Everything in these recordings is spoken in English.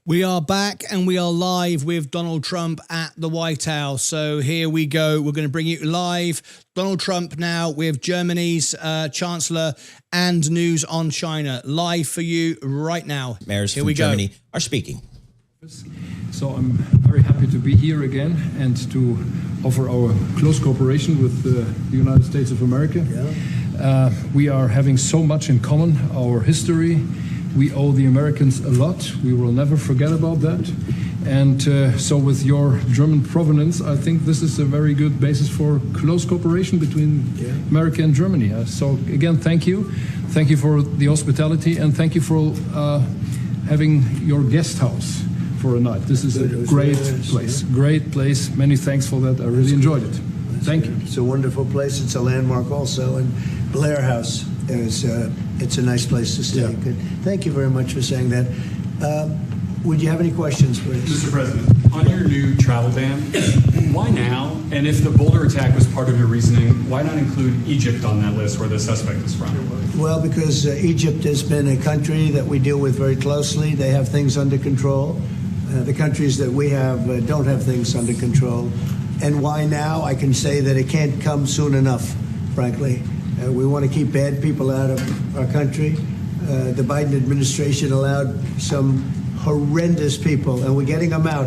We are back and we are live with Donald Trump at the White House. So here we go. We're going to bring you live. Donald Trump now with Germany's Chancellor and news on China. Live for you right now. Mayors from Germany are speaking. So I'm very happy to be here again and to offer our close cooperation with the United States of America. We are having so much in common, our history. We owe the Americans a lot. We will never forget about that. And so with your German provenance, I think this is a very good basis for close cooperation between America and Germany. So again, thank you. Thank you for the hospitality and thank you for having your guest house for a night. This is a great place. Great place. Many thanks for that. I really enjoyed it. Thank you. It's a wonderful place. It's a landmark also. And Blair House is it's a nice place to stay. Good. Thank you very much for saying that. Would you have any questions, please? Mr. President, on your new travel ban, why now? And if the Boulder attack was part of your reasoning, why not include Egypt on that list where the suspect is from? Well, because Egypt has been a country that we deal with very closely. They have things under control. The countries that we have don't have things under control. And why now? I can say that it can't come soon enough, frankly. We want to keep bad people out of our country. The Biden administration allowed some horrendous people, and we're getting them out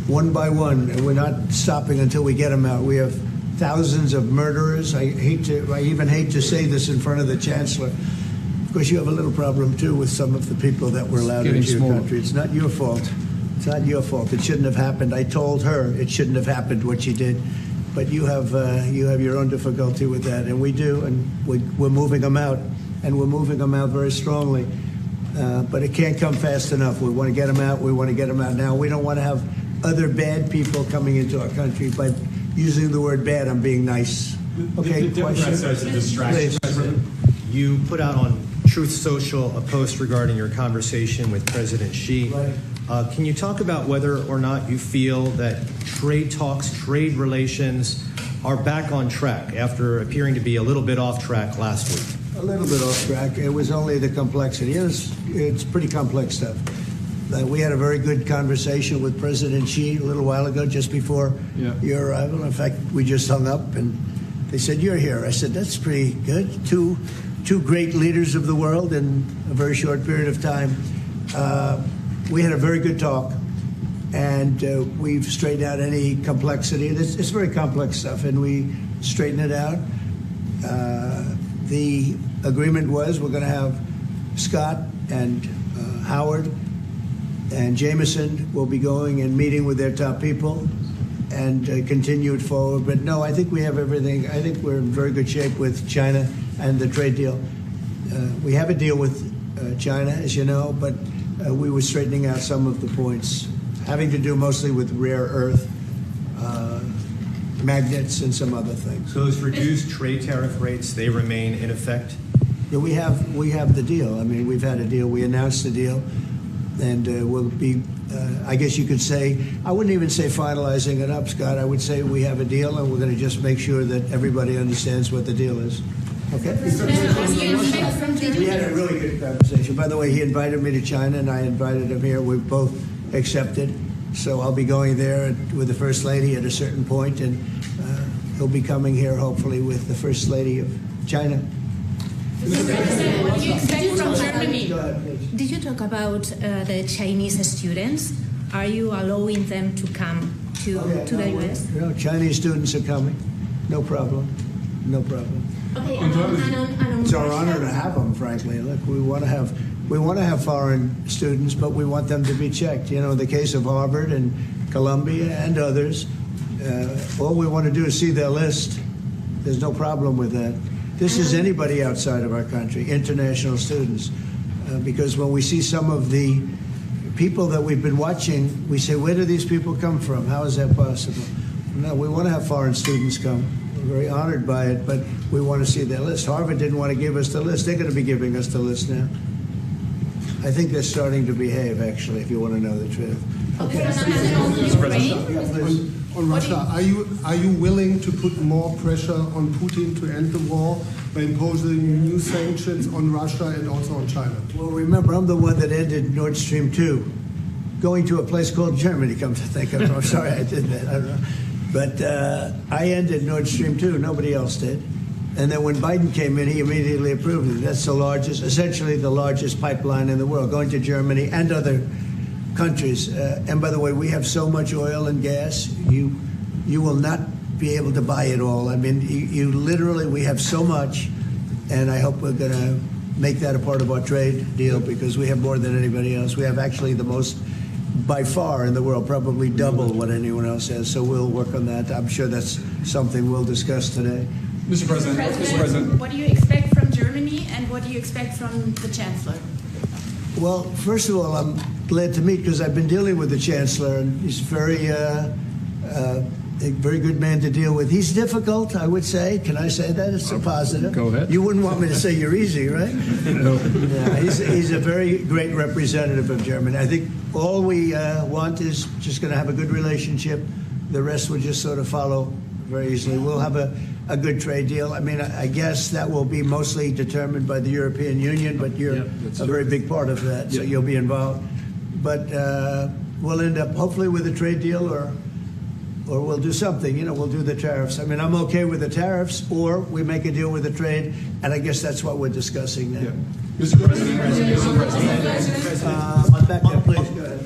one by one, and we're not stopping until we get them out. We have thousands of murderers. I even hate to say this in front of the Chancellor. Of course, you have a little problem, too, with some of the people that were allowed into your country. It's not your fault. It's not your fault. It shouldn't have happened. I told her it shouldn't have happened, what she did. But you have your own difficulty with that, and we do, and we're moving them out, and we're moving them out very strongly. But it can't come fast enough. We want to get them out. We want to get them out now. We don't want to have other bad people coming into our country. By using the word bad, I'm being nice. Okay, the Democrat says a distraction. Please. You put out on Truth Social a post regarding your conversation with President Xi. Right. Can you talk about whether or not you feel that trade talks, trade relations are back on track after appearing to be a little bit off track last week? A little bit off track. It was only the complexity. It's pretty complex stuff. We had a very good conversation with President Xi a little while ago, just before your arrival. In fact, we just hung up, and they said, "You're here." I said, "That's pretty good. Two great leaders of the world in a very short period of time." We had a very good talk, and we've straightened out any complexity. It's very complex stuff, and we straightened it out. The agreement was we're going to have Scott and Howard and Jameson will be going and meeting with their top people and continue it forward. But no, I think we have everything. I think we're in very good shape with China and the trade deal. We have a deal with China, as you know, but we were straightening out some of the points, having to do mostly with rare earth, magnets, and some other things. Those reduced trade tariff rates, they remain in effect? Yeah, we have the deal. I mean, we've had a deal. We announced the deal, and we'll be, I guess you could say, I wouldn't even say finalizing it up, Scott. I would say we have a deal, and we're going to just make sure that everybody understands what the deal is. Okay? We had a really good conversation. By the way, he invited me to China, and I invited him here. We both accepted. So I'll be going there with the First Lady at a certain point, and he'll be coming here, hopefully, with the First Lady of China. Mr. President, what do you expect from Germany? Go ahead, please. Did you talk about the Chinese students? Are you allowing them to come to the U.S.? No, Chinese students are coming. No problem. No problem. Okay, and on It's our Russia? honor to have them, frankly. Look, we want to have foreign students, but we want them to be checked. You know, in the case of Harvard and Columbia and others, all we want to do is see their list. There's no problem with that. This is anybody outside of our country, international students, because when we see some of the people that we've been watching, we say, where do these people come from? How is that possible? No, we want to have foreign students come. We're very honored by it, but we want to see their list. Harvard didn't want to give us the list. They're going to be giving us the list now. I think they're starting to behave, actually, if you want to know the truth. Okay. Mr. President. On Russia, are you willing to put more pressure on Putin to end the war by imposing new sanctions on Russia and also on China? Well, remember, I'm the one that ended Nordstream 2. going to a place called Germany, come to think of it. I'm sorry I did that. I don't know. But I ended Nordstream too. Nobody else did. And then when Biden came in, he immediately approved it. That's the largest, essentially the largest pipeline in the world, going to Germany and other countries. And by the way, we have so much oil and gas, you will not be able to buy it all. I mean, you literally, we have so much, and I hope we're going to make that a part of our trade deal because we have more than anybody else. We have actually the most by far in the world, probably double what anyone else has. So we'll work on that. I'm sure that's something we'll discuss today. Mr. President, what do you expect from Germany and what do you expect from the Chancellor? Well, first of all, I'm glad to meet because I've been dealing with the Chancellor, and he's a very good man to deal with. He's difficult, I would say. Can I say that? It's a positive. Go ahead. You wouldn't want me to say you're easy, right? No. Yeah, he's a very great representative of Germany. I think all we want is just going to have a good relationship. The rest will just sort of follow very easily. We'll have a good trade deal. I mean, I guess that will be mostly determined by the European Union, but you're a very big part of that, so you'll be involved. But we'll end up hopefully with a trade deal or we'll do something, we'll do the tariffs. I mean, I'm okay with the tariffs, or we make a deal with the trade, and I guess that's what we're discussing now. Mr. President, Back there, please, go ahead.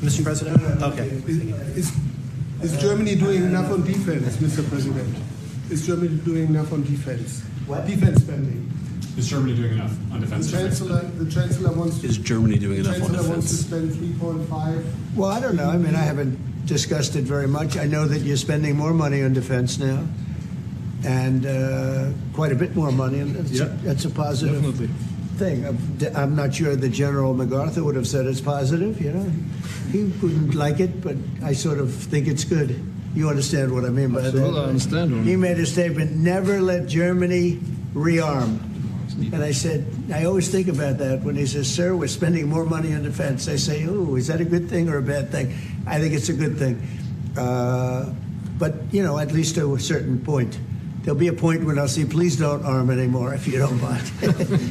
Mr. President? Okay. Is Germany doing enough on defense, Mr. President? Is Germany doing enough on defense? What? Defense spending. is Germany doing enough on defense? The Chancellor wants to... Is Germany doing enough on defense? The Chancellor wants to spend 3.5. Well, I don't know. I mean, I haven't discussed it very much. I know that you're spending more money on defense now, and quite a bit more money, and that's a positive thing. I'm not sure that General MacArthur would have said it's positive, He wouldn't like it, but I sort of think it's good. You understand what I mean by that? I understand. He made a statement, never let Germany rearm. And I said, I always think about that when he says, sir, we're spending more money on defense. I say, oh, is that a good thing or a bad thing? I think it's a good thing. But, at least to a certain point. There'll be a point when I'll say, please don't arm anymore if you don't mind.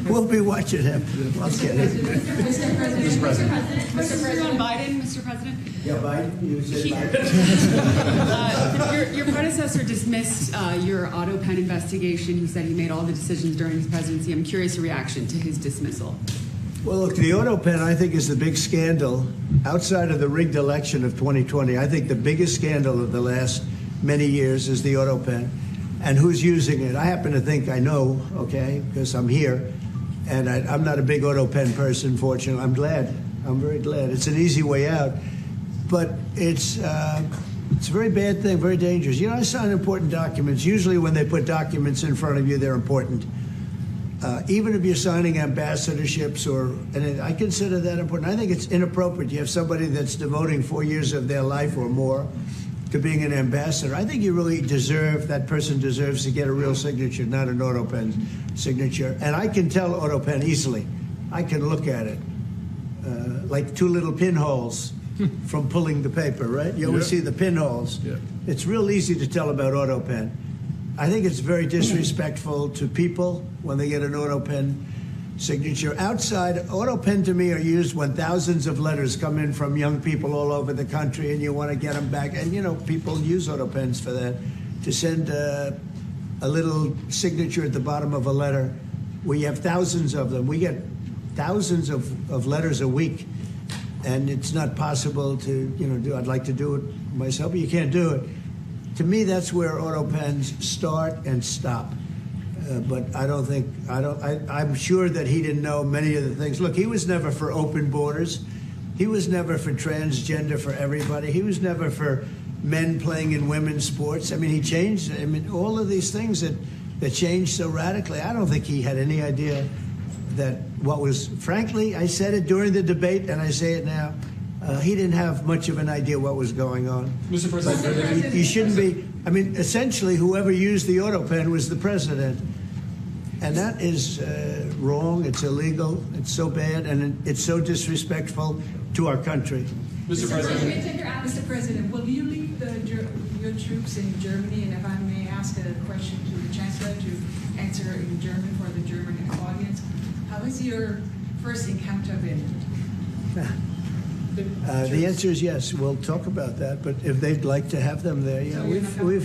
We'll be watching him. I'll get it. Mr. President. Mr. President. Yeah, Biden. You said Biden. Your predecessor dismissed your Autopen investigation. He said he made all the decisions during his presidency. I'm curious your reaction to his dismissal. Well, look, the Autopen, I think, is the big scandal outside of the rigged election of 2020. I think the biggest scandal of the last many years is the Autopen. And who's using it? I happen to think I know, okay, because I'm here. And I'm not a big Autopen person, fortunately. I'm glad. I'm very glad. It's an easy way out. But it's a very bad thing, very dangerous. I sign important documents. Usually when they put documents in front of you, they're important. Even if you're signing ambassadorships, and I consider that important. I think it's inappropriate. You have somebody that's devoting 4 years of their life or more to being an ambassador. I think you really that person deserves to get a real signature, not an Autopen signature. And I can tell Autopen easily. I can look at it. Like two little pinholes from pulling the paper, right? You always see the pinholes. Yeah. It's real easy to tell about Autopen. I think it's very disrespectful to people when they get an Autopen signature. Outside, Autopen to me are used when thousands of letters come in from young people all over the country and you want to get them back. And, people use Autopens for that, to send a little signature at the bottom of a letter. We have thousands of them. We get thousands of letters a week. And it's not possible to, do. I'd like to do it myself, but you can't do it. To me, that's where Autopens start and stop. But I'm sure that he didn't know many of the things. Look, he was never for open borders. He was never for transgender for everybody. He was never for men playing in women's sports. I mean, he changed. I mean, all of these things that changed so radically. I don't think he had any idea that frankly, I said it during the debate, and I say it now, he didn't have much of an idea what was going on. Mr. President. He shouldn't be. I mean, essentially, whoever used the Autopen was the president. And that is wrong. It's illegal. It's so bad, and it's so disrespectful to our country. Mr. President. Mr. President, will you leave your troops in Germany? And if I may ask a question to the Chancellor to answer in German for the German audience, how has your first encounter been? The answer is yes. We'll talk about that. But if they'd like to have them there, yeah, we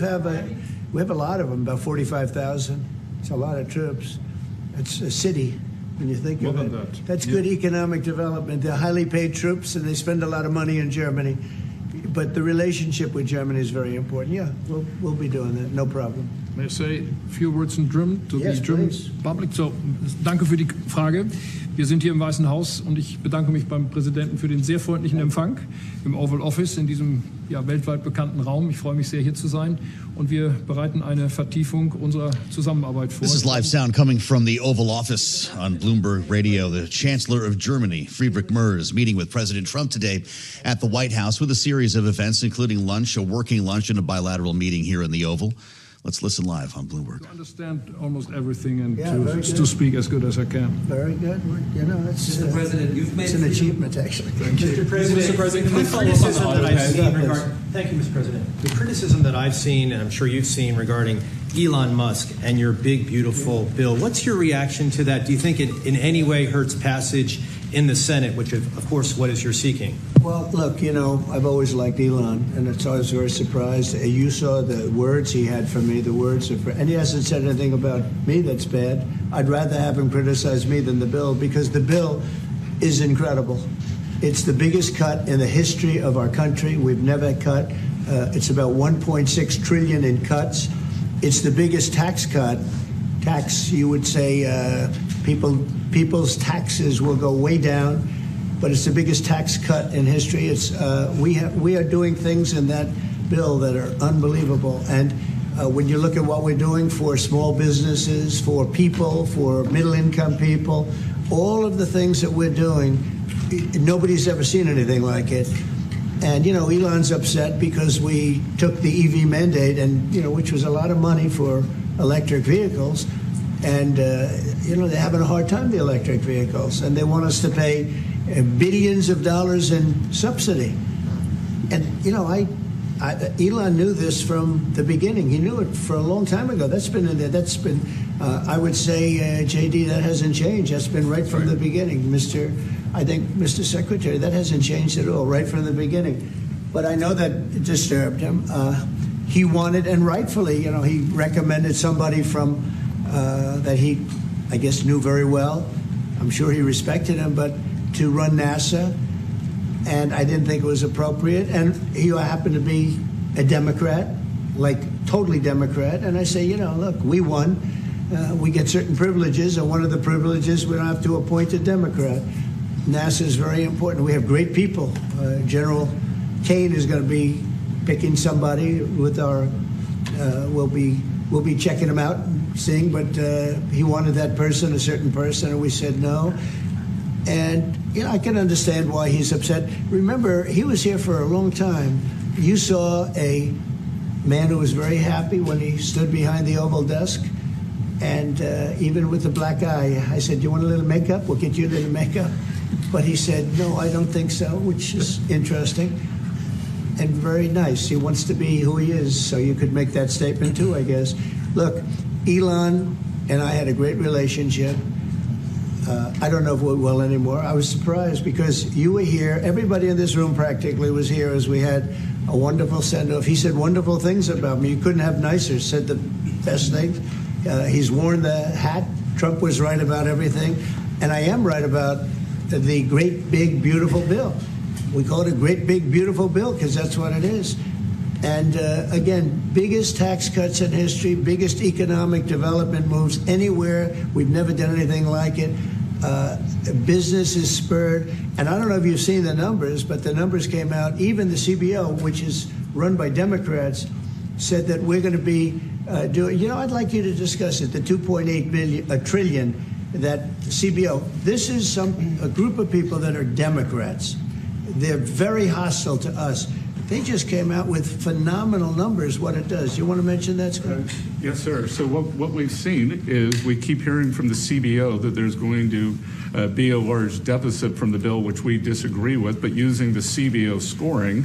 have a lot of them, about 45,000. It's a lot of troops. It's a city when you think of it. That's good economic development. They're highly paid troops, and they spend a lot of money in Germany. But the relationship with Germany is very important. Yeah, we'll be doing that. No problem. May I say a few words in German to the German public? So, danke für die Frage. Wir sind hier im Weißen Haus und ich bedanke mich beim Präsidenten für den sehr freundlichen Empfang im Oval Office in diesem weltweit bekannten Raum. Ich freue mich sehr, hier zu sein und wir bereiten eine Vertiefung unserer Zusammenarbeit vor. This is live sound coming from the Oval Office on Bloomberg Radio. The Chancellor of Germany, Friedrich Merz, meeting with President Trump today at the White House with a series of events, including lunch, a working lunch, and a bilateral meeting here in the Oval. Let's listen live on Bloomberg. To understand almost everything and to speak as good as I can. Very good. You know, that's Mr. President, you've made it's an achievement, actually. Thank you. Mr. President, can I follow up on the auto pen? Thank you, Mr. President. The criticism that I've seen, and I'm sure you've seen, regarding Elon Musk and your big, beautiful bill, what's your reaction to that? Do you think it in any way hurts passage in the Senate, which, of course, what is you're seeking? Well, look, you know, I've always liked Elon, and it's always very surprised. You saw the words he had for me, the words of, and he hasn't said anything about me that's bad. I'd rather have him criticize me than the bill, because the bill is incredible. It's the biggest cut in the history of our country. We've never cut. It's about 1.6 trillion in cuts. It's the biggest tax cut. You would say, people's taxes will go way down, but it's the biggest tax cut in history. It's we are doing things in that bill that are unbelievable. And when you look at what we're doing for small businesses, for people, for middle-income people, all of the things that we're doing, nobody's ever seen anything like it. And, you know, Elon's upset because we took the EV mandate, and, you know, which was a lot of money for electric vehicles. And, you know, they're having a hard time, the electric vehicles. And they want us to pay billions of dollars in subsidy. And, you know, Elon knew this from the beginning. He knew it for a long time ago. That's been in there. That's been, I would say, JD, that hasn't changed. That's been right from the beginning. Mr. Secretary, that hasn't changed at all, right from the beginning. But I know that it disturbed him. He wanted, and rightfully, you know, he recommended somebody from that he, I guess, knew very well. I'm sure he respected him, but to run NASA, and I didn't think it was appropriate. And he happened to be a Democrat, like totally Democrat. And I say, you know, look, we won. We get certain privileges, and one of the privileges, we don't have to appoint a Democrat. NASA is very important. We have great people. General Kane is going to be picking somebody with our. We'll be checking him out, seeing. But he wanted that person, a certain person, and we said no. And you know, I can understand why he's upset. Remember, he was here for a long time. You saw a man who was very happy when he stood behind the Oval desk. And even with the black eye, I said, "You want a little makeup? We'll get you a little makeup." But he said, "No, I don't think so," which is interesting and very nice. He wants to be who he is, so you could make that statement too, I guess. Look, Elon and I had a great relationship. I don't know if we're well anymore. I was surprised because you were here. Everybody in this room practically was here as we had a wonderful send-off. He said wonderful things about me. You couldn't have nicer. Said the best things. He's worn the hat. Trump was right about everything. And I am right about the great, big, beautiful bill. We call it a great, big, beautiful bill because that's what it is. And again, biggest tax cuts in history, biggest economic development moves anywhere. We've never done anything like it. Business is spurred. And I don't know if you've seen the numbers, but the numbers came out. Even the CBO, which is run by Democrats, said that we're going to be doing, you know, I'd like you to discuss it, the 2.8 trillion, that CBO. This is a group of people that are Democrats. They're very hostile to us. They just came out with phenomenal numbers, what it does. You want to mention that, Scott? Yes, sir. So what we've seen is we keep hearing from the CBO that there's going to be a large deficit from the bill, which we disagree with, but using the CBO scoring,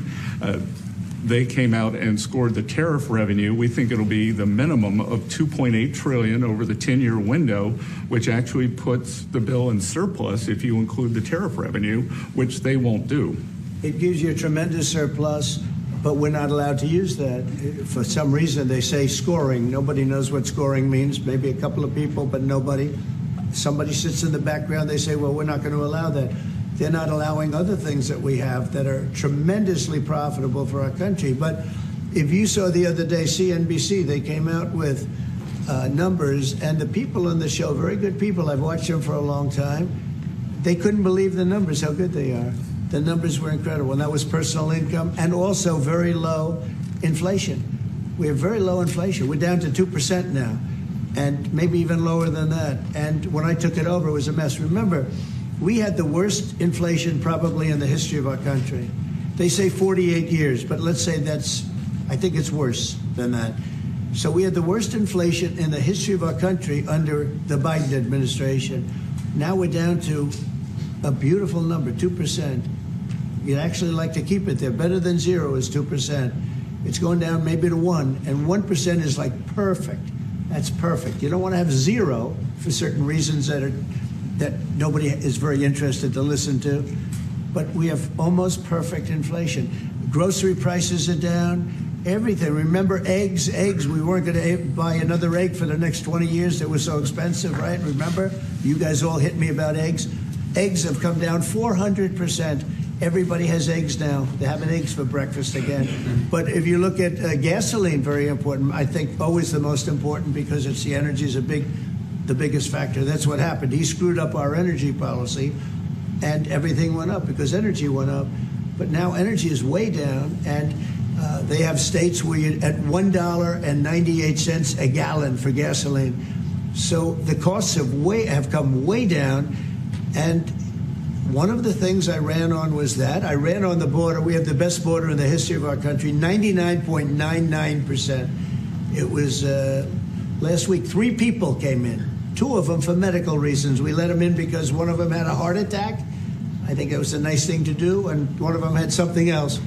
they came out and scored the tariff revenue. We think it'll be the minimum of $2.8 trillion over the 10-year window, which actually puts the bill in surplus if you include the tariff revenue, which they won't do. It gives you a tremendous surplus, but we're not allowed to use that. For some reason, they say scoring. Nobody knows what scoring means. Maybe a couple of people, but nobody. Somebody sits in the background. They say, well, we're not going to allow that. They're not allowing other things that we have that are tremendously profitable for our country. But if you saw the other day, CNBC, they came out with numbers, and the people on the show, very good people, I've watched them for a long time, they couldn't believe the numbers, how good they are. The numbers were incredible, and that was personal income and also very low inflation. We have very low inflation. We're down to 2% now, and maybe even lower than that. And when I took it over, it was a mess. Remember, we had the worst inflation probably in the history of our country. They say 48 years, but let's say I think it's worse than that. So we had the worst inflation in the history of our country under the Biden administration. Now we're down to a beautiful number, 2%. You'd actually like to keep it there. Better than zero is 2%. It's going down maybe to 1%, and 1% is like perfect. That's perfect. You don't want to have zero for certain reasons that nobody is very interested to listen to. But we have almost perfect inflation. Grocery prices are down. Everything. Remember eggs? Eggs. We weren't going to buy another egg for the next 20 years. They were so expensive, right? Remember? You guys all hit me about eggs. Eggs have come down 400%. Everybody has eggs now. They're having eggs for breakfast again. But if you look at gasoline, very important. I think always the most important because it's the energy is the biggest factor. That's what happened. He screwed up our energy policy, and everything went up because energy went up. But now energy is way down, and they have states where you're at $1.98 a gallon for gasoline. So the costs have come way down. And one of the things I ran on was that. I ran on the border. We have the best border in the history of our country, 99.99%. It was last week, 3 people came in, 2 of them for medical reasons. We let them in because one of them had a heart attack. I think it was a nice thing to do. And one of them had something else.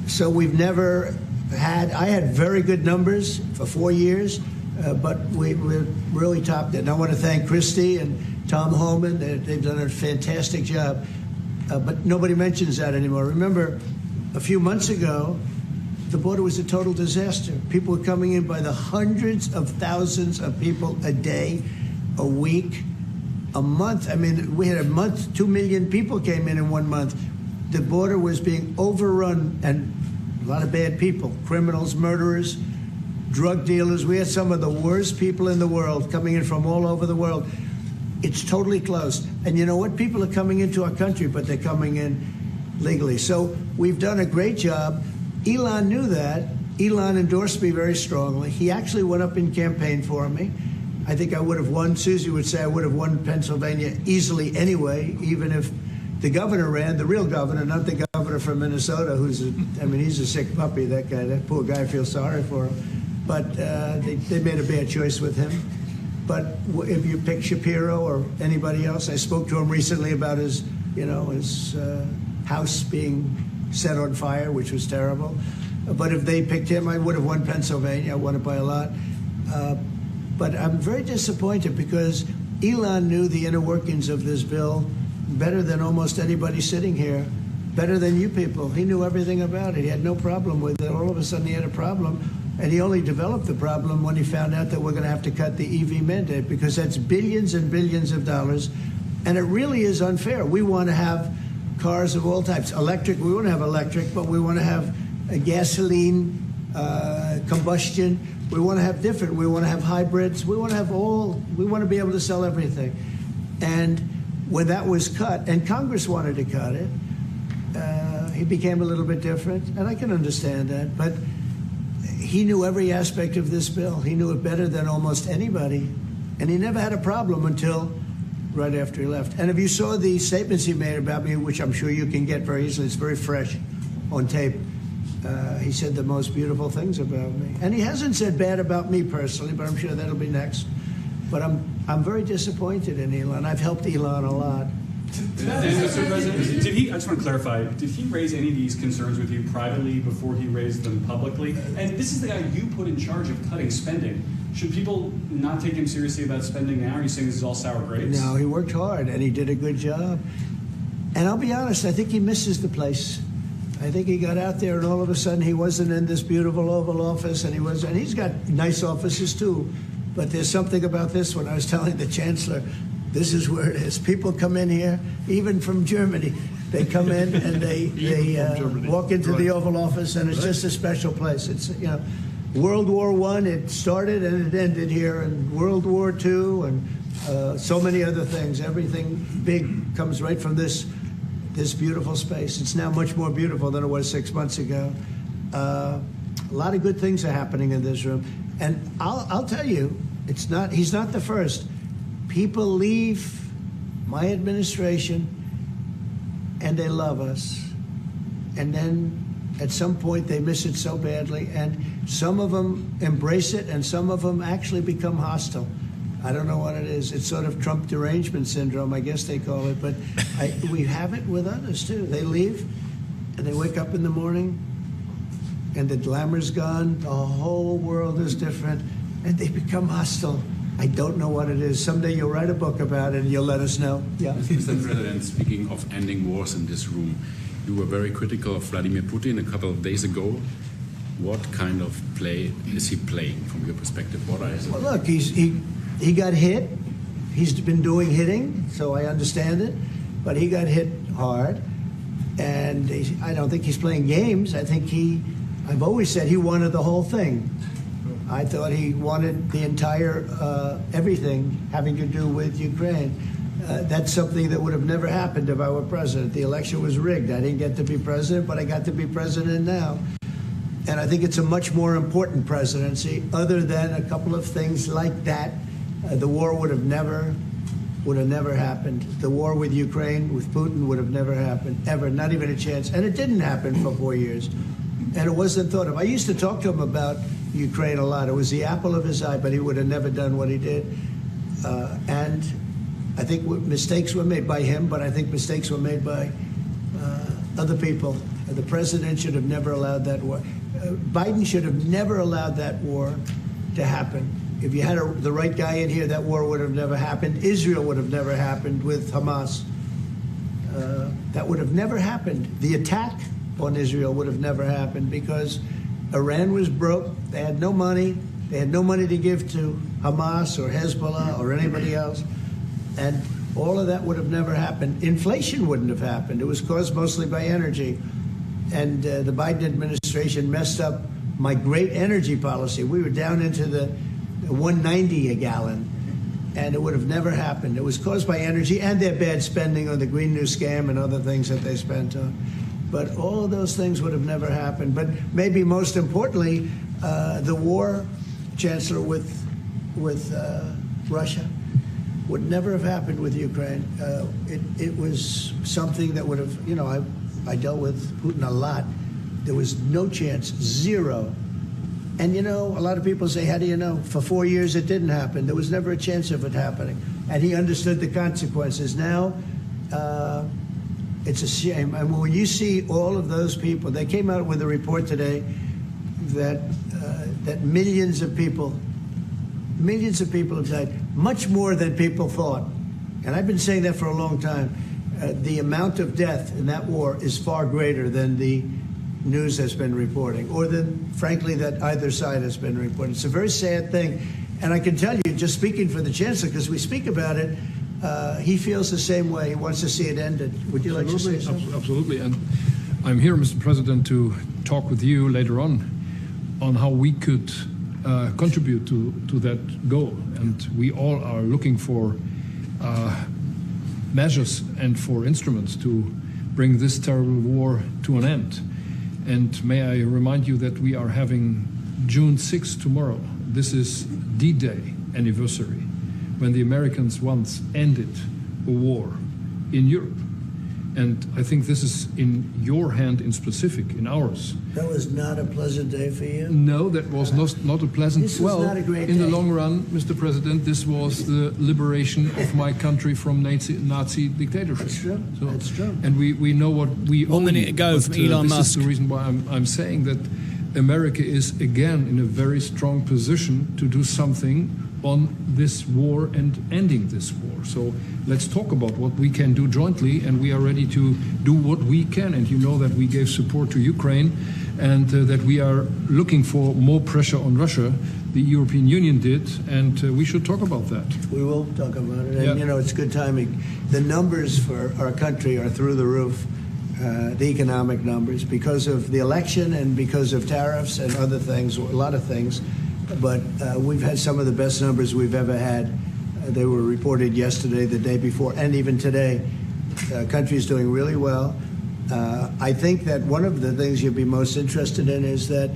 So we've never I had very good numbers for 4 years, but we really topped it. And I want to thank Christie and Tom Homan. They've done a fantastic job. But nobody mentions that anymore. Remember, a few months ago, the border was a total disaster. People were coming in by the hundreds of thousands of people a day, a week, a month. I mean, we had a month, 2 million people came in 1 month. The border was being overrun, and a lot of bad people, criminals, murderers, drug dealers. We had some of the worst people in the world coming in from all over the world. It's totally closed. And you know what? People are coming into our country, but they're coming in legally. So we've done a great job. Elon knew that. Elon endorsed me very strongly. He actually went up and campaigned for me. I think I would have won. Susie would say I would have won Pennsylvania easily anyway, even if the governor ran, the real governor, not the governor from Minnesota, he's a sick puppy, that guy. That poor guy, I feel sorry for him. But they made a bad choice with him. But if you pick Shapiro or anybody else, I spoke to him recently about his house being set on fire, which was terrible. But if they picked him, I would have won Pennsylvania. I won it by a lot. But I'm very disappointed because Elon knew the inner workings of this bill better than almost anybody sitting here, better than you people. He knew everything about it. He had no problem with it. All of a sudden he had a problem, and he only developed the problem when he found out that we're going to have to cut the EV mandate because that's billions and billions of dollars, and it really is unfair. We want to have cars of all types. Electric, we want to have electric, but we want to have a gasoline, combustion. We want to have different. We want to have hybrids. We want to have all. We want to be able to sell everything. And when that was cut, and Congress wanted to cut it, he became a little bit different, and I can understand that. But he knew every aspect of this bill. He knew it better than almost anybody, and he never had a problem until right after he left. And if you saw the statements he made about me, which I'm sure you can get very easily, it's very fresh on tape. He said the most beautiful things about me. And he hasn't said bad about me personally, but I'm sure that'll be next. But I'm very disappointed in Elon. I've helped Elon a lot. Mr. President, I just want to clarify, did he raise any of these concerns with you privately before he raised them publicly? And this is the guy you put in charge of cutting spending. Should people not take him seriously about spending now? Are you saying this is all sour grapes? No, he worked hard, and he did a good job. And I'll be honest, I think he misses the place. I think he got out there, and all of a sudden he wasn't in this beautiful Oval Office, and he's got nice offices too. But there's something about this one. I was telling the Chancellor, this is where it is. People come in here, even from Germany. They come in and they walk into the Oval Office, and it's just a special place. It's, you know, World War I, it started and it ended here, and World War II, and so many other things. Everything big comes right from this beautiful space. It's now much more beautiful than it was 6 months ago. A lot of good things are happening in this room, and I'll tell you, he's not the first. People leave my administration, and they love us, and then at some point they miss it so badly, and some of them embrace it, and some of them actually become hostile. I don't know what it is. It's sort of Trump derangement syndrome, I guess they call it, but we have it with others too. They leave, and they wake up in the morning, and the glamour's gone, the whole world is different, and they become hostile. I don't know what it is. Someday you'll write a book about it and you'll let us know. Yeah. Mr. President, speaking of ending wars in this room, you were very critical of Vladimir Putin a couple of days ago. What kind of play is he playing from your perspective? What is it? Well, look, he got hit. He's been doing hitting, so I understand it. But he got hit hard, and I don't think he's playing games. I think I've always said he wanted the whole thing. I thought he wanted the entire everything having to do with Ukraine. That's something that would have never happened if I were president. The election was rigged. I didn't get to be president, but I got to be president now. And I think it's a much more important presidency. Other than a couple of things like that, the war would have never happened. The war with Ukraine, with Putin, would have never happened, ever, not even a chance. And it didn't happen for 4 years. And it wasn't thought of. I used to talk to him about Ukraine a lot. It was the apple of his eye, but he would have never done what he did. And I think mistakes were made by him, but I think mistakes were made by other people. The president should have never allowed that war. Biden should have never allowed that war to happen. If you had the right guy in here, that war would have never happened. Israel would have never happened with Hamas. That would have never happened. The attack on Israel would have never happened because Iran was broke. They had no money. They had no money to give to Hamas or Hezbollah or anybody else. And all of that would have never happened. Inflation wouldn't have happened. It was caused mostly by energy. And the Biden administration messed up my great energy policy. We were down into the 190 a gallon, and it would have never happened. It was caused by energy and their bad spending on the Green New Scam and other things that they spent on. But all of those things would have never happened. But maybe most importantly, the war, Chancellor, with Russia would never have happened with Ukraine. It was something that would have, you know, I dealt with Putin a lot. There was no chance, zero. And, you know, a lot of people say, how do you know? For 4 years it didn't happen. There was never a chance of it happening. And he understood the consequences. Now, it's a shame. I mean, when you see all of those people, they came out with a report today that millions of people have died, much more than people thought. And I've been saying that for a long time. The amount of death in that war is far greater than the news has been reporting, or than, frankly, that either side has been reporting. It's a very sad thing. And I can tell you, just speaking for the Chancellor, because we speak about it, he feels the same way. He wants to see it ended. Would you like to say something? Absolutely. And I'm here, Mr. President, to talk with you later on how we could contribute to that goal. And we all are looking for measures and for instruments to bring this terrible war to an end. And may I remind you that we are having June 6th tomorrow. This is D-Day anniversary, when the Americans once ended a war in Europe. And I think this is in your hand in specific, in ours. That was not a pleasant day for you? No, that was not a pleasant. This was not a great in day. the long run, Mr. President, this was the liberation of my country from Nazi dictatorship. That's true. So, that's true. And we know what we owe. 1 minute ago from Elon Musk. This is the reason why I'm saying that America is again in a very strong position to do something on this war and ending this war. So let's talk about what we can do jointly, and we are ready to do what we can. And you know that we gave support to Ukraine, and that we are looking for more pressure on Russia. The European Union did, and we should talk about that. We will talk about it, and you know, it's good timing. The numbers for our country are through the roof, the economic numbers, because of the election and because of tariffs and other things, a lot of things. But we've had some of the best numbers we've ever had. They were reported yesterday, the day before, and even today. The country's doing really well. I think that one of the things you'd be most interested in is that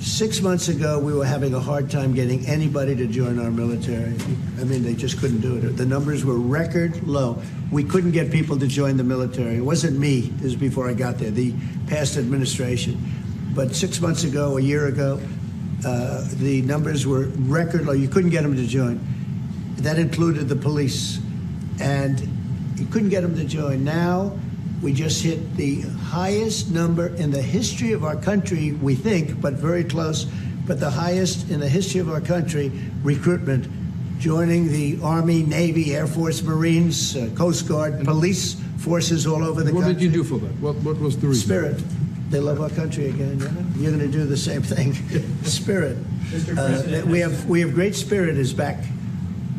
6 months ago, we were having a hard time getting anybody to join our military. I mean, they just couldn't do it. The numbers were record low. We couldn't get people to join the military. It wasn't me. This was before I got there, the past administration. But 6 months ago, a year ago, the numbers were record low. You couldn't get them to join. That included the police. And you couldn't get them to join. Now, we just hit the highest number in the history of our country, we think, but very close, but the highest in the history of our country, recruitment, joining the Army, Navy, Air Force, Marines, Coast Guard, police forces all over the country. What did you do for that? What was the reason? Spirit. They love our country again. You're going to do the same thing. Spirit. We have great spirit is back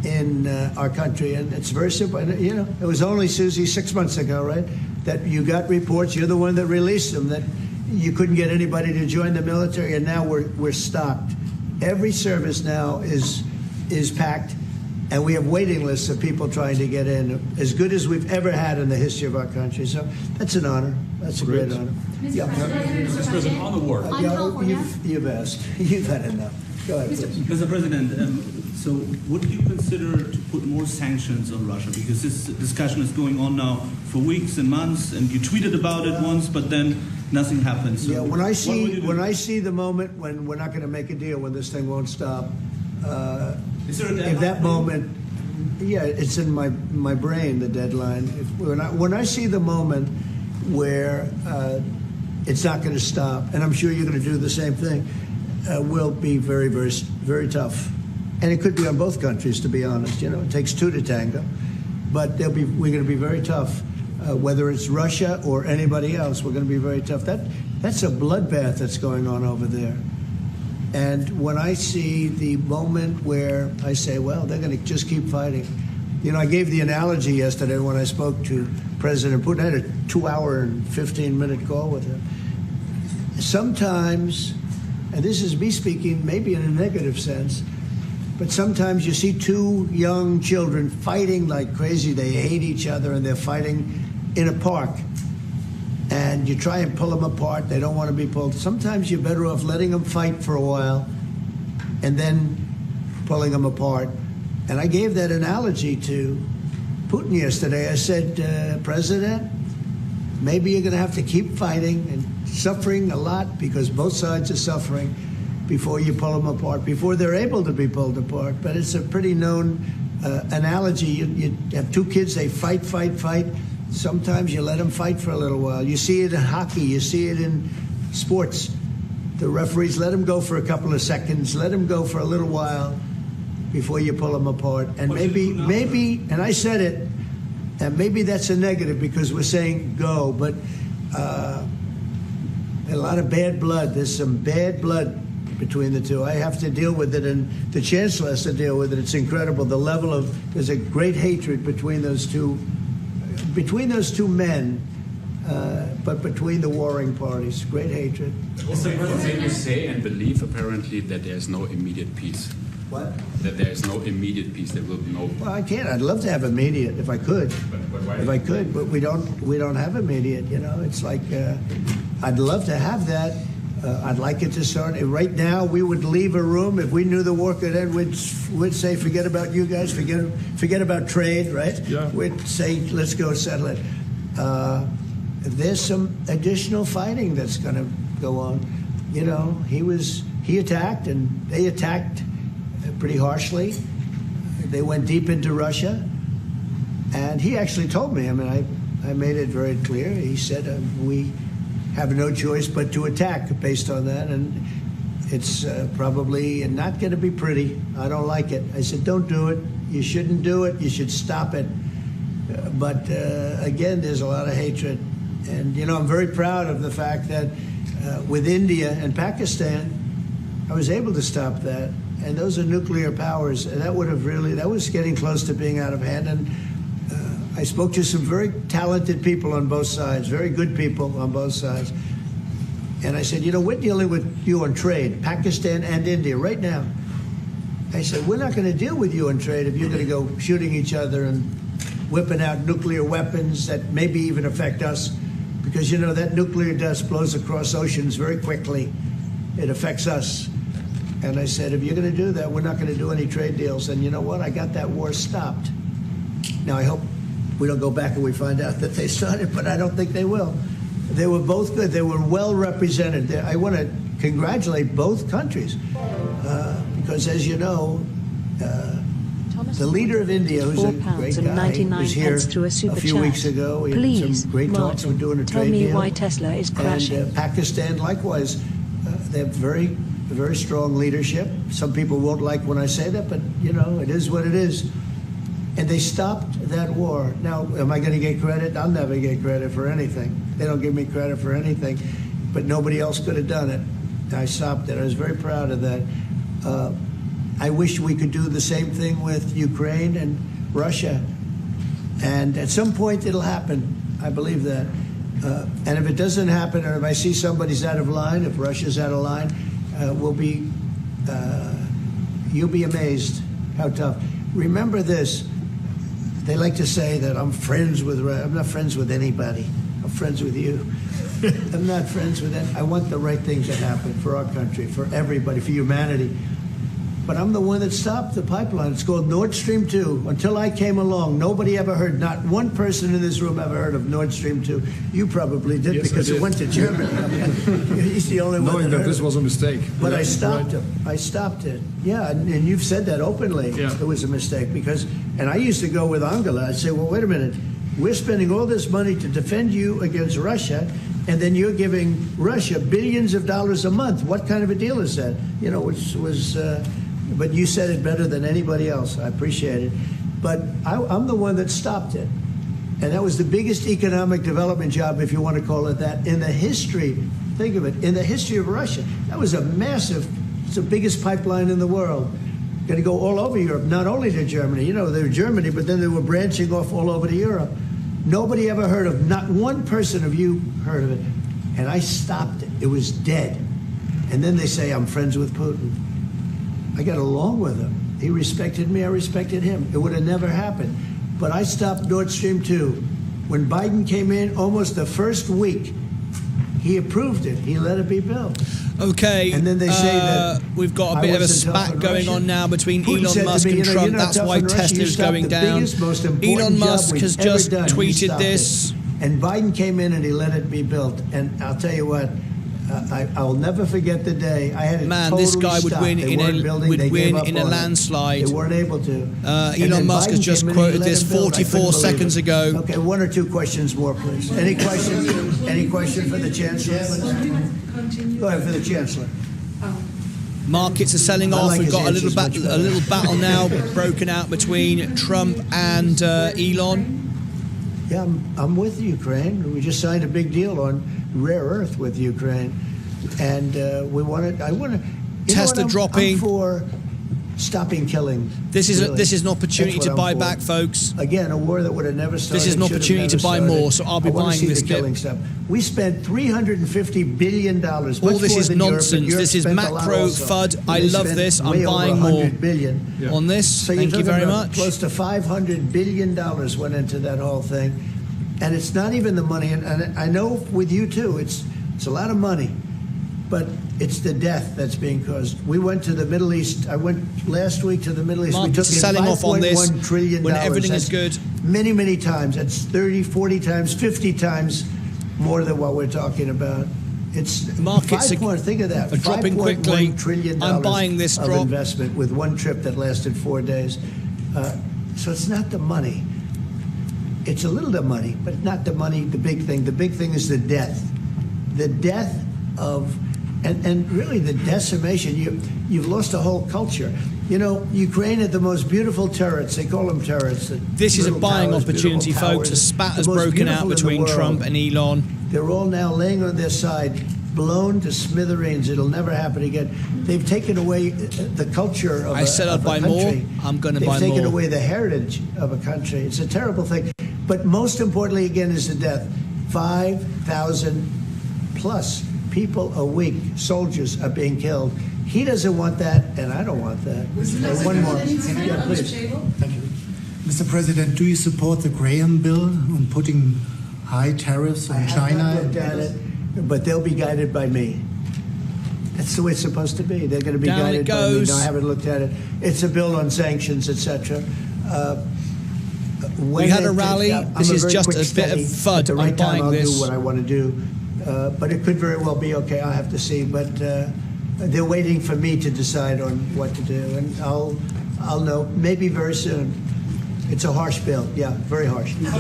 in our country, and it's very simple. And, you know, it was only, Susie, 6 months ago, right, that you got reports, you're the one that released them, that you couldn't get anybody to join the military, and now we're stocked. Every service now is packed, and we have waiting lists of people trying to get in, as good as we've ever had in the history of our country. So that's an honor. That's a great honor. Mr. President, on the war. You've asked. You've had enough. Go ahead, please. Mr. President, so would you consider to put more sanctions on Russia? Because this discussion is going on now for weeks and months, and you tweeted about it once, but then nothing happens. So yeah, when I see the moment when we're not going to make a deal, when this thing won't stop, is there a deadline? If that moment, yeah, it's in my brain, the deadline. When I see the moment where it's not going to stop, and I'm sure you're going to do the same thing, will be very, very, very tough. And it could be on both countries, to be honest. You know, it takes two to tango. But we're going to be very tough. Whether it's Russia or anybody else, we're going to be very tough. That's a bloodbath that's going on over there. And when I see the moment where I say, well, they're going to just keep fighting. You know, I gave the analogy yesterday when I spoke to President Putin. I had a 2-hour and 15-minute call with him. Sometimes, and this is me speaking maybe in a negative sense, but sometimes you see two young children fighting like crazy. They hate each other, and they're fighting in a park. And you try and pull them apart. They don't want to be pulled. Sometimes you're better off letting them fight for a while and then pulling them apart. And I gave that analogy to Putin yesterday. I said, President, maybe you're going to have to keep fighting and suffering a lot, because both sides are suffering, before you pull them apart, before they're able to be pulled apart. But it's a pretty known analogy. You have two kids, they fight. Sometimes you let them fight for a little while. You see it in hockey. You see it in sports. The referees let them go for a couple of seconds, let them go for a little while before you pull them apart. And maybe, and I said it, and maybe that's a negative because we're saying go, but a lot of bad blood. There's some bad blood between the two. I have to deal with it, and the Chancellor has to deal with it. It's incredible. The level of, there's a great hatred between those two men, but between the warring parties. Great hatred. You say and believe, apparently, that there's no immediate peace. What? That there's no immediate peace. There will be no. Well, I can't. I'd love to have immediate if I could. But why? If I could, but we don't have immediate. You know, it's like I'd love to have that. I'd like it to start. Right now, we would leave a room if we knew the war could end. We'd say, forget about you guys. Forget about trade. Right? Yeah. We'd say, let's go settle it. There's some additional fighting that's going to go on. You know, he attacked, and they attacked pretty harshly. They went deep into Russia, and he actually told me. I mean, I made it very clear. He said we have no choice but to attack based on that, and it's probably not going to be pretty. I don't like it. I said, don't do it. You shouldn't do it. You should stop it. But again, there's a lot of hatred. And, you know, I'm very proud of the fact that with India and Pakistan, I was able to stop that. And those are nuclear powers. And that was getting close to being out of hand. And I spoke to some very talented people on both sides, very good people on both sides. And I said, you know, we're dealing with you on trade, Pakistan and India right now. I said, we're not going to deal with you on trade if you're going to go shooting each other and whipping out nuclear weapons that maybe even affect us. Because, you know, that nuclear dust blows across oceans very quickly. It affects us. And I said, if you're going to do that, we're not going to do any trade deals. And you know what? I got that war stopped. Now, I hope we don't go back and we find out that they started, but I don't think they will. They were both good. They were well represented. I want to congratulate both countries because, as you know, the leader of India, who's a great guy, was here a few weeks ago. We had some great talks. We're doing a trade deal. Why Tesla is crashing. And Pakistan, likewise, they have very strong leadership. Some people won't like when I say that, but, you know, it is what it is. And they stopped that war. Now, am I going to get credit? I'll never get credit for anything. They don't give me credit for anything. But nobody else could have done it. I stopped it. I was very proud of that. I wish we could do the same thing with Ukraine and Russia. And at some point, it'll happen. I believe that. And if it doesn't happen, or if I see somebody's out of line, if Russia's out of line, you'll be amazed how tough. Remember this. They like to say that I'm friends with Russia. I'm not friends with anybody. I'm friends with you. I'm not friends with them. I want the right things to happen for our country, for everybody, for humanity. But I'm the one that stopped the pipeline. It's called Nordstream 2. Until I came along, nobody ever heard, not one person in this room ever heard of Nordstream 2. You probably did, yes, because it went to Germany. He's the only one knowing that this was a mistake. But I stopped him. I stopped it. Yeah, and you've said that openly. Yeah. It was a mistake because, and I used to go with Angela. I'd say, well, wait a minute. We're spending all this money to defend you against Russia, and then you're giving Russia billions of dollars a month. What kind of a deal is that? You know, which was... but you said it better than anybody else. I appreciate it. But I'm the one that stopped it. And that was the biggest economic development job, if you want to call it that, in the history, think of it, in the history of Russia. That was a massive, it's the biggest pipeline in the world. Going to go all over Europe, not only to Germany. You know, they were Germany, but then they were branching off all over to Europe. Nobody ever heard of, not one person of you heard of it. And I stopped it. It was dead. And then they say, I'm friends with Putin. I got along with him. He respected me, I respected him. It would have never happened. But I stopped Nord Stream 2. When Biden came in, almost the first week, he approved it. He let it be built. Okay, and then they say that we've got a bit of a spat going on now between Elon Musk and Trump. That's why Tesla's going down. Elon Musk has just tweeted this. And Biden came in and he let it be built. And I'll tell you what, I'll never forget the day. I had it totally this guy would stopped. win in a landslide. They weren't able to. Elon Musk has just quoted this 44 seconds ago. Okay, one or two questions more, please. Any questions? Any question for the Chancellor? Go ahead, for the Chancellor. Markets are selling off. We've got a little battle now broken out between Trump and Elon. Yeah, I'm with Ukraine. We just signed a big deal on rare earth with Ukraine, and I want to. Tesla dropping. I'm for stopping killing. This is an opportunity to buy back, folks. Again, a war that would have never started. This is an opportunity to buy more, so I'll be buying this killing stuff. We spent $350 billion. All this is nonsense. This is macro FUD. I love this. I'm buying more on this. So thank you very much. Close to $500 billion went into that whole thing, and it's not even the money. And I know with you too, it's a lot of money, but it's the death that's being caused. We went to the Middle East. I went last week to the Middle East. Markets we took selling off on this $5.1 trillion. When everything is good. Many, many times. That's 30, 40 times, 50 times more than what we're talking about. It's markets think of that. Are dropping quickly. $5.1 trillion I'm buying this of drop. investment with one trip that lasted 4 days. So it's not the money. It's a little the money, but not the money, the big thing. The big thing is the death. The death of And really the decimation, you've lost a whole culture. You know, Ukraine had the most beautiful turrets. They call them turrets. This is a buying opportunity, folks. A spat has broken out between Trump and Elon. They're all now laying on their side, blown to smithereens. It'll never happen again. They've taken away the culture of I said I'd buy more. I'm going to buy more. They've taken away the heritage of a country. It's a terrible thing. But most importantly, again, is the death. 5,000 plus people a week, soldiers are being killed. He doesn't want that, and I don't want that. One more. Yeah, please. Thank you. Mr. President, do you support the Graham bill on putting high tariffs on China? I haven't looked at it, but they'll be guided by me. That's the way it's supposed to be. They're going to be guided by me. No, I haven't looked at it. It's a bill on sanctions, etc. We had a rally. This is just a bit of FUD. At the right time, I'll this. do what I want to do. But it could very well be okay. I'll have to see. But they're waiting for me to decide on what to do, and I'll know maybe very soon. It's a harsh bill. Yeah, very harsh. We'll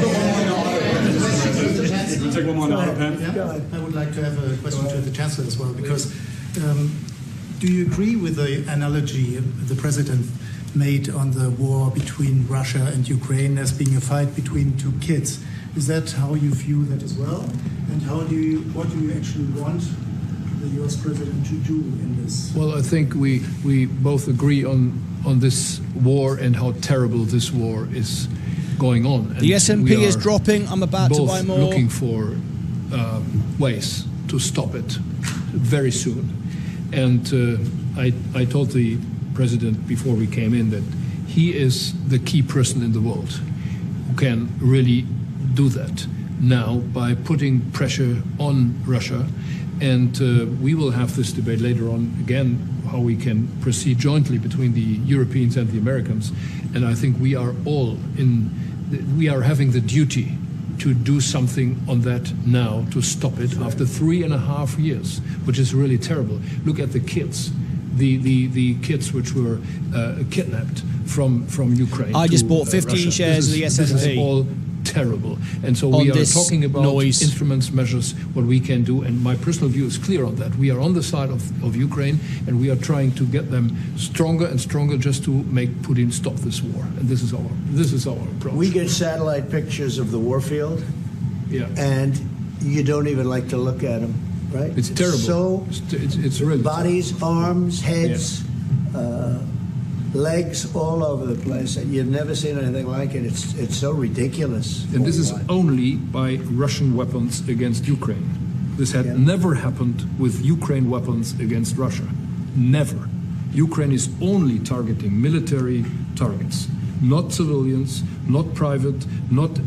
take one more on Autopen. Yeah. I would like to have a question to the Chancellor as well, because do you agree with the analogy the President made on the war between Russia and Ukraine as being a fight between two kids? Is that how you view that as well? And what do you actually want the U.S. President to do in this? Well, I think we both agree on this war and how terrible this war is going on. And the S&P is dropping. I'm about to buy more. Looking for ways to stop it very soon. And I told the President before we came in that he is the key person in the world who can really do that now by putting pressure on Russia. And we will have this debate later on again, how we can proceed jointly between the Europeans and the Americans. And I think we are all we are having the duty to do something on that now to stop it after 3.5 years, which is really terrible. Look at the kids. The kids which were kidnapped from Ukraine. I just bought 15 Russia. shares of the S&P. This is all terrible. And so we are talking about instruments, measures, what we can do. And my personal view is clear on that. We are on the side of Ukraine, and we are trying to get them stronger and stronger just to make Putin stop this war. And this is our approach. We get satellite pictures of the war field, and you don't even like to look at them. Right? It's terrible. So it's really bodies, arms, heads, legs all over the place. You've never seen anything like it. It's so ridiculous. And this is only by Russian weapons against Ukraine. This had never happened with Ukraine weapons against Russia. Never. Ukraine is only targeting military targets, not civilians, not private, not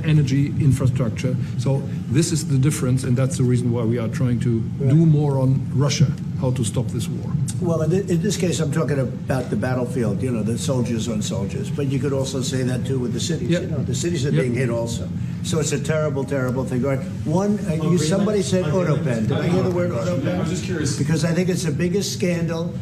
energy infrastructure. So this is the difference, and that's the reason why we are trying to do more on Russia, how to stop this war. Well, in this case, I'm talking about the battlefield, you know, the soldiers on soldiers. But you could also say that, too, with the cities. You know, the cities are being hit also. So it's a terrible, terrible thing. All right. Somebody said Autopen. Did I hear the word Autopen? I was just curious. Because I think it's the biggest scandal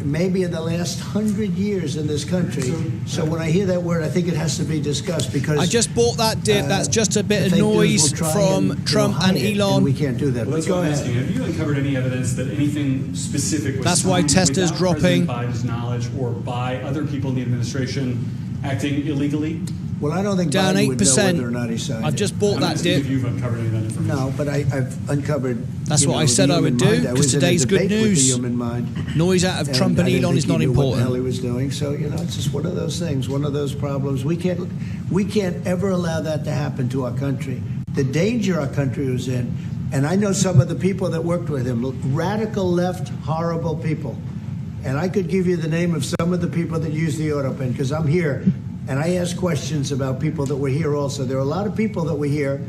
maybe in the last 100 years in this country. So when I hear that word, I think it has to be discussed, because I just bought that dip. That's just a bit of noise from Trump and Elon. And we can't do that. Well, that's what I'm asking. Have you uncovered any evidence that anything specific was That's why Tesla's dropping. President Biden's knowledge or by other people in the administration acting illegally? Well, I don't think down Biden would know 8%. whether or not he signed I've just bought that dip. If you've uncovered any of that information. No, but I've uncovered. That's what I said I would do, because today's good news. Noise out of Trump and Elon is not important. What the hell he was doing. So, you know, it's just one of those things, one of those problems. We can't ever allow that to happen to our country. The danger our country was in, and I know some of the people that worked with him, radical left, horrible people. And I could give you the name of some of the people that used the Autopen, because I'm here. And I ask questions about people that were here also. There are a lot of people that were here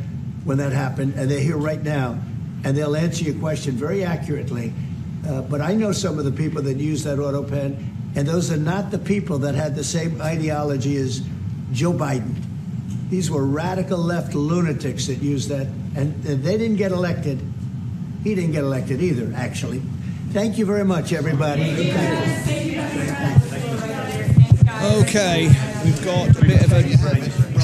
when that happened, and they're here right now, and they'll answer your question very accurately. But I know some of the people that use that Autopen, and those are not the people that had the same ideology as Joe Biden. These were radical left lunatics that used that, and they didn't get elected. He didn't get elected either, actually. Thank you very much, everybody. Okay, we've got a bit of a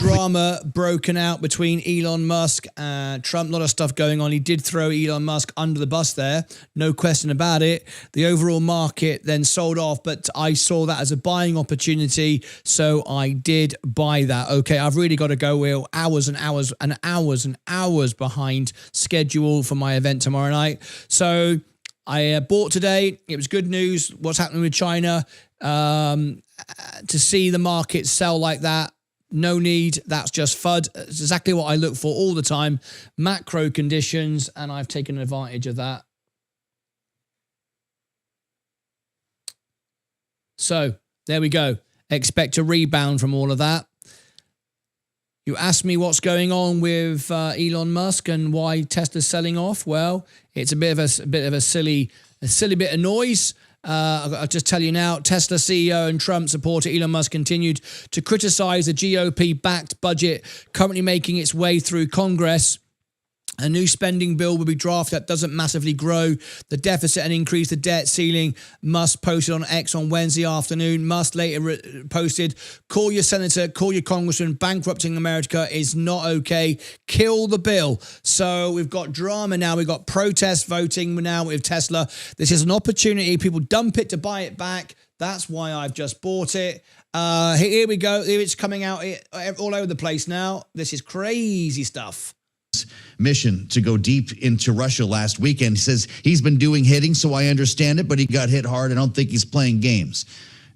drama broken out between Elon Musk and Trump. A lot of stuff going on. He did throw Elon Musk under the bus there, no question about it. The overall market then sold off, but I saw that as a buying opportunity, so I did buy that. Okay, I've really got to go. We're hours and hours and hours and hours behind schedule for my event tomorrow night. So I bought today. It was good news. What's happening with China? To see the market sell like that, no need. That's just FUD. It's exactly what I look for all the time. Macro conditions, and I've taken advantage of that. So there we go. Expect a rebound from all of that. You asked me what's going on with Elon Musk and why Tesla's selling off. Well, it's a bit of a silly bit of noise. I'll just tell you now, Tesla CEO and Trump supporter Elon Musk continued to criticize the GOP-backed budget currently making its way through Congress. A new spending bill will be drafted that doesn't massively grow the deficit and increase the debt ceiling. Musk posted on X on Wednesday afternoon. Musk later posted, "Call your senator, call your congressman. Bankrupting America is not okay. Kill the bill." So we've got drama now. We've got protest voting now with Tesla. This is an opportunity. People dump it to buy it back. That's why I've just bought it. Here we go. Here it's coming out all over the place now. This is crazy stuff. Mission to go deep into Russia last weekend. He says he's been doing hitting, so I understand it, but he got hit hard. I don't think he's playing games,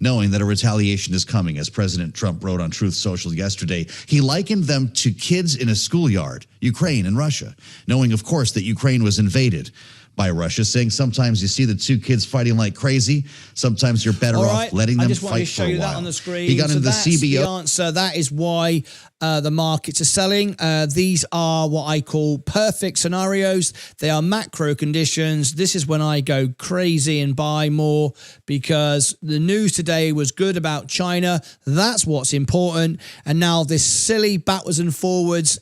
knowing that a retaliation is coming, as President Trump wrote on Truth Social yesterday. He likened them to kids in a schoolyard, Ukraine and Russia, knowing, of course, that Ukraine was invaded by Russia, saying sometimes you see the two kids fighting like crazy. Sometimes you're better off letting them fight for a while. I just want to show you that on the screen. He got into the CBO. The answer. That is why the markets are selling. These are what I call perfect scenarios. They are macro conditions. This is when I go crazy and buy more because the news today was good about China. That's what's important. And now this silly backwards and forwards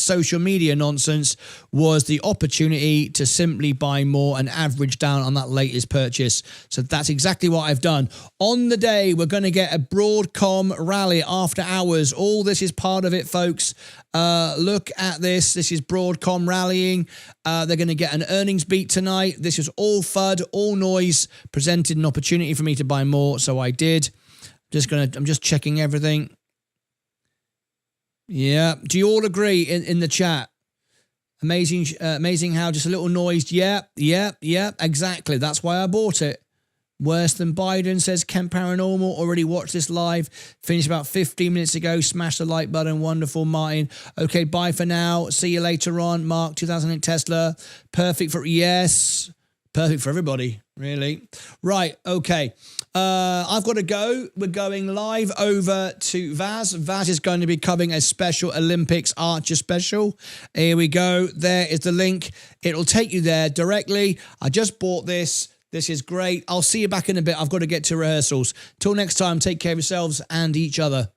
social media nonsense was the opportunity to simply buy more and average down on that latest purchase. So that's exactly what I've done. On the day, we're going to get a Broadcom rally after hours. All this is part of it, folks. Look at this. This is Broadcom rallying. They're going to get an earnings beat tonight. This is all FUD, all noise, presented an opportunity for me to buy more. So I did. I'm just checking everything. Yeah. Do you all agree in the chat? Amazing how just a little noise. Yeah, exactly. That's why I bought it. Worse than Biden, says Kemp Paranormal. Already watched this live. Finished about 15 minutes ago. Smash the like button. Wonderful, Martyn. Okay, bye for now. See you later on. Mark, 2008 Tesla. Perfect for, yes. Perfect for everybody, really. Right, okay. I've got to go. We're going live over to Vaz. Vaz is going to be covering a special Olympics Archer special. Here we go. There is the link. It'll take you there directly. I just bought this. This is great. I'll see you back in a bit. I've got to get to rehearsals. Till next time, take care of yourselves and each other.